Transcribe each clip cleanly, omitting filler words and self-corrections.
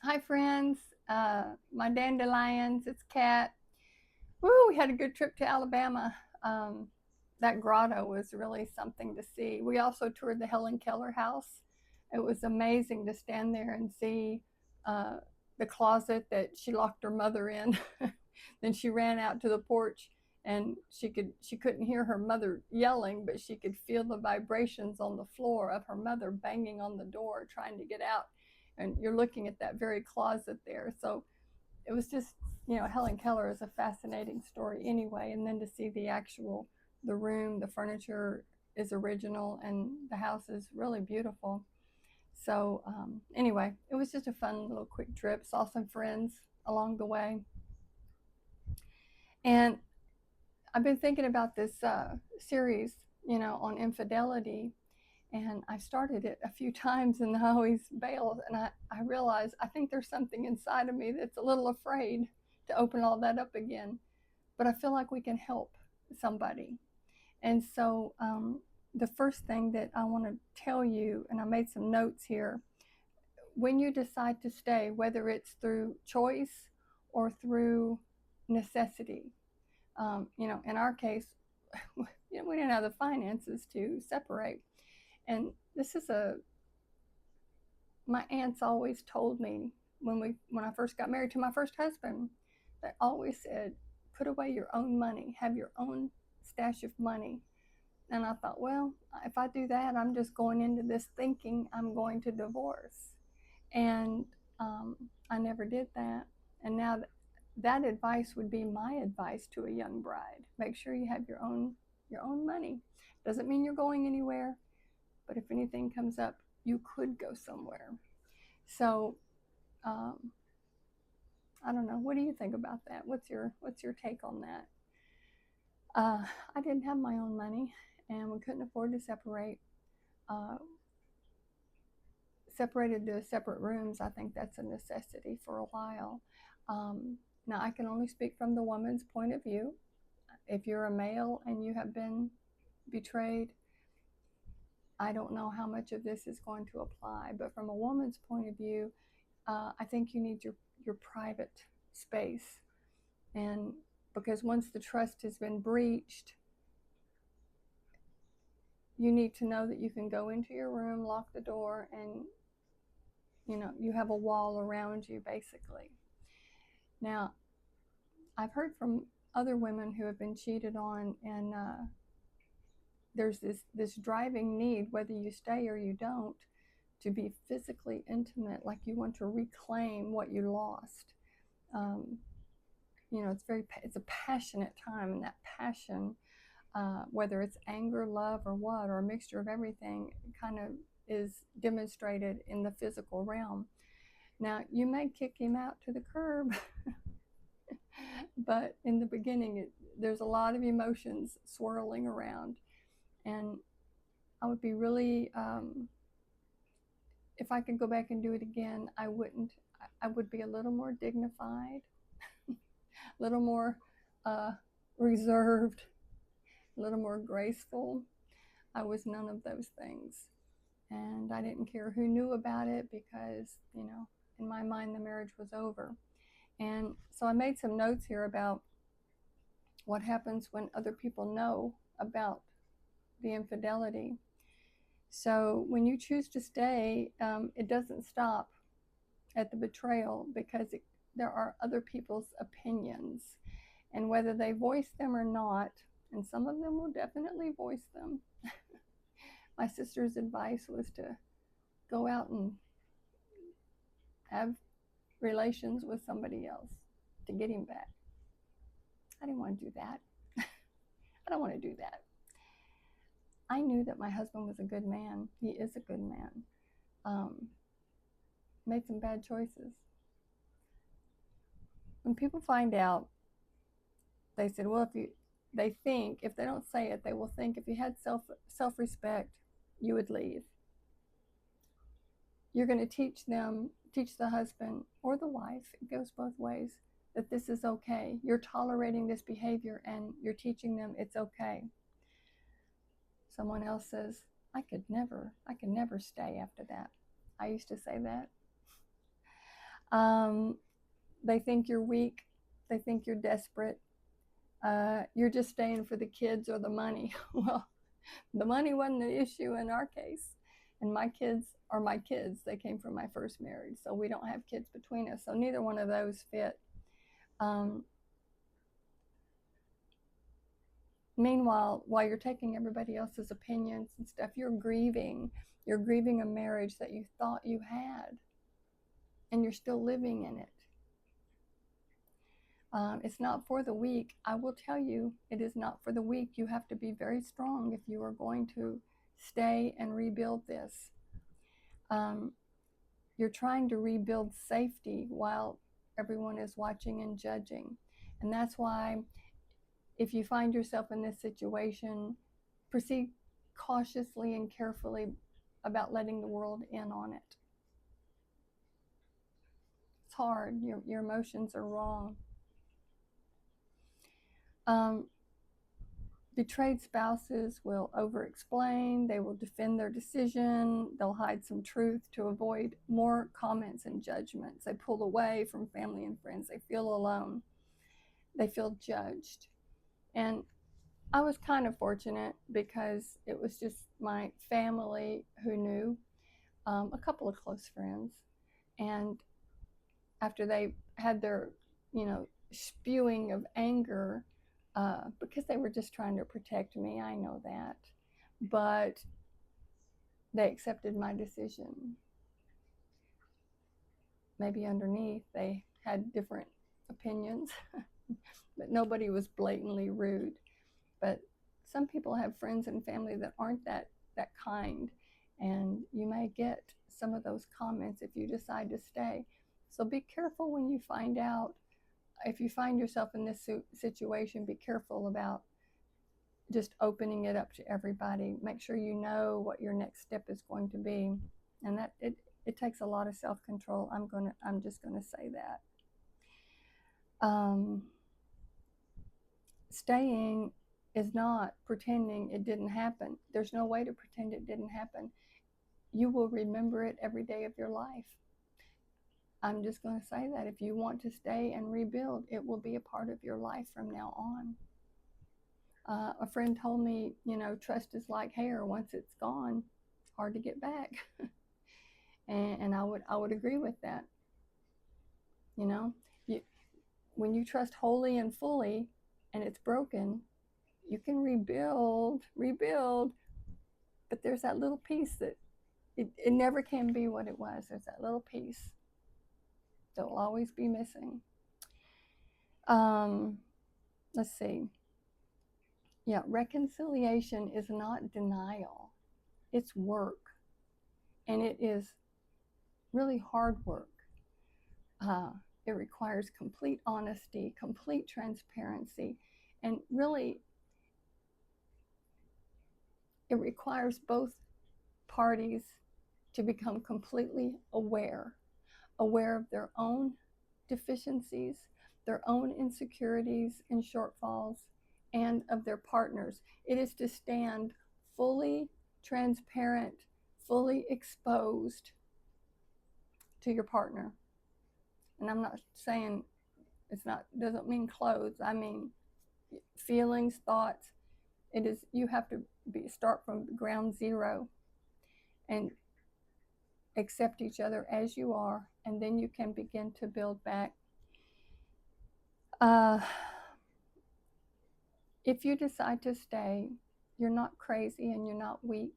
Hi, friends. My dandelions, it's Kat. Woo, we had a good trip to Alabama. Um, that grotto was really something to see. We also toured the Helen Keller house. It was amazing to stand there and see uh, the closet that she locked her mother in. Then she ran out to the porch and she couldn't hear her mother yelling, but she could feel the vibrations on the floor of her mother banging on the door trying to get out. And you're looking at that very closet there. So it was just, Helen Keller is a fascinating story anyway. And then to see the room, the furniture is original, and the house is really beautiful. So anyway, it was just a fun little quick trip. Saw some friends along the way, and I've been thinking about this series, on infidelity, and I started it a few times and I always bail. And I realize I think there's something inside of me that's a little afraid to open all that up again. But I feel like we can help somebody. And so the first thing that I want to tell you, and I made some notes here, when you decide to stay, whether it's through choice or through necessity, in our case, we didn't have the finances to separate. And this is my aunts always told me when I first got married to my first husband, they always said, put away your own money, have your own stash of money. And I thought, well, if I do that, I'm just going into this thinking I'm going to divorce. And um, I never did that. And now that advice would be my advice to a young bride. Make sure you have your own money. Doesn't mean you're going anywhere, but if anything comes up, you could go somewhere. So um, I don't know. What do you think about that? What's your take on that? Uh, I didn't have my own money, and we couldn't afford to separate. Uh, Separated to separate rooms. I think that's a necessity for a while. Now, I can only speak from the woman's point of view. If you're a male and you have been betrayed, I don't know how much of this is going to apply. But from a woman's point of view, I think you need your private space. And because once the trust has been breached, you need to know that you can go into your room, lock the door, and you have a wall around you, basically. Now, I've heard from other women who have been cheated on, and there's this driving need, whether you stay or you don't, to be physically intimate, like you want to reclaim what you lost. Um, it's a passionate time, and that passion, whether it's anger, love, or what, or a mixture of everything, kind of is demonstrated in the physical realm. Now, you may kick him out to the curb, but in the beginning, there's a lot of emotions swirling around. And I would be really, if I could go back and do it again, I wouldn't. I would be a little more dignified, a little more uh, reserved, a little more graceful. I was none of those things. And I didn't care who knew about it because, in my mind, the marriage was over. And so I made some notes here about what happens when other people know about the infidelity. So when you choose to stay, it doesn't stop at the betrayal because there are other people's opinions. And whether they voice them or not, and some of them will definitely voice them. My sister's advice was to go out and have relations with somebody else to get him back. I didn't want to do that. I don't want to do that. I knew that my husband was a good man. He is a good man. Um, Made some bad choices. When people find out, they said, well, if they don't say it, they will think if you had self respect, you would leave. You're going to teach the husband or the wife, it goes both ways, that this is okay. You're tolerating this behavior and you're teaching them it's okay. Someone else says, I could never stay after that. I used to say that. They think you're weak. They think you're desperate. You're just staying for the kids or the money. Well, the money wasn't the issue in our case. And my kids are my kids. They came from my first marriage. So we don't have kids between us. So neither one of those fit. Meanwhile, while you're taking everybody else's opinions and stuff, you're grieving. You're grieving a marriage that you thought you had. And you're still living in it. It's not for the weak. I will tell you, it is not for the weak. You have to be very strong if you are going to stay and rebuild this. You're trying to rebuild safety while everyone is watching and judging. And that's why if you find yourself in this situation, proceed cautiously and carefully about letting the world in on it. It's hard. Your emotions are wrong. Betrayed spouses will over-explain. They will defend their decision. They'll hide some truth to avoid more comments and judgments. They pull away from family and friends. They feel alone. They feel judged. And I was kind of fortunate because it was just my family who knew, a couple of close friends. And after they had their, spewing of anger, because they were just trying to protect me, I know that. But they accepted my decision. Maybe underneath they had different opinions, but nobody was blatantly rude. But some people have friends and family that aren't that kind, and you may get some of those comments if you decide to stay. So be careful when you find out. If you find yourself in this situation, be careful about just opening it up to everybody. Make sure you know what your next step is going to be, and that it takes a lot of self-control. I'm just gonna say that. Staying is not pretending it didn't happen. There's no way to pretend it didn't happen. You will remember it every day of your life. I'm just going to say that if you want to stay and rebuild, it will be a part of your life from now on. A friend told me, trust is like hair. Once it's gone, it's hard to get back. and I would agree with that. When you trust wholly and fully and it's broken, you can rebuild, but there's that little piece that it never can be what it was. There's that little piece that will always be missing. Let's see. Yeah, reconciliation is not denial. It's work. And it is really hard work. It requires complete honesty, complete transparency, and really it requires both parties to become completely aware of their own deficiencies, their own insecurities and shortfalls, and of their partners. It is to stand fully transparent, fully exposed to your partner. And I'm not saying doesn't mean clothes. I mean feelings, thoughts. It is, you have to start from ground zero and accept each other as you are, and then you can begin to build back. If you decide to stay, you're not crazy and you're not weak.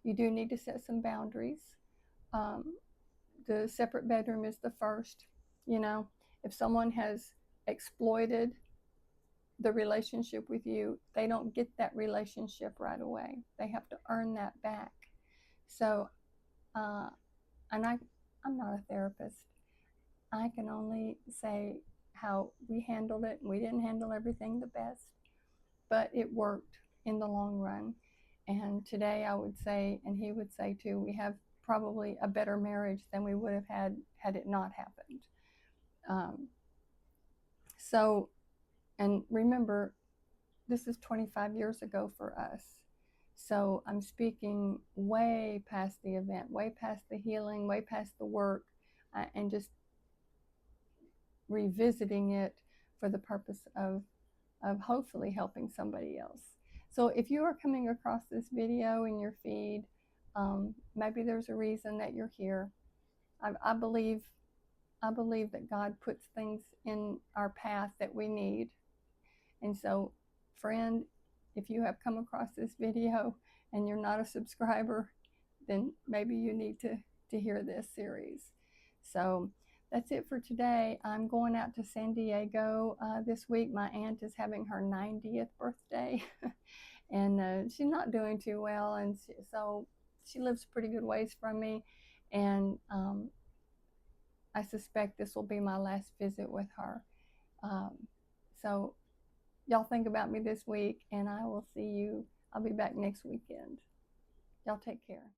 You do need to set some boundaries. The separate bedroom is the first. If someone has exploited the relationship with you, they don't get that relationship right away. They have to earn that back. So, and I'm not a therapist. I can only say how we handled it. We didn't handle everything the best, but it worked in the long run. And today I would say, and he would say too, we have probably a better marriage than we would have had it not happened. So, and remember, this is 25 years ago for us. So I'm speaking way past the event, way past the healing, way past the work, and just revisiting it for the purpose of hopefully helping somebody else. So if you are coming across this video in your feed, maybe there's a reason that you're here. I believe that God puts things in our path that we need. And so, friend, if you have come across this video and you're not a subscriber, then maybe you need to hear this series. So that's it for today. I'm going out to San Diego this week. My aunt is having her 90th birthday, and she's not doing too well, and so she lives pretty good ways from me, and I suspect this will be my last visit with her. So y'all think about me this week, and I will see you. I'll be back next weekend. Y'all take care.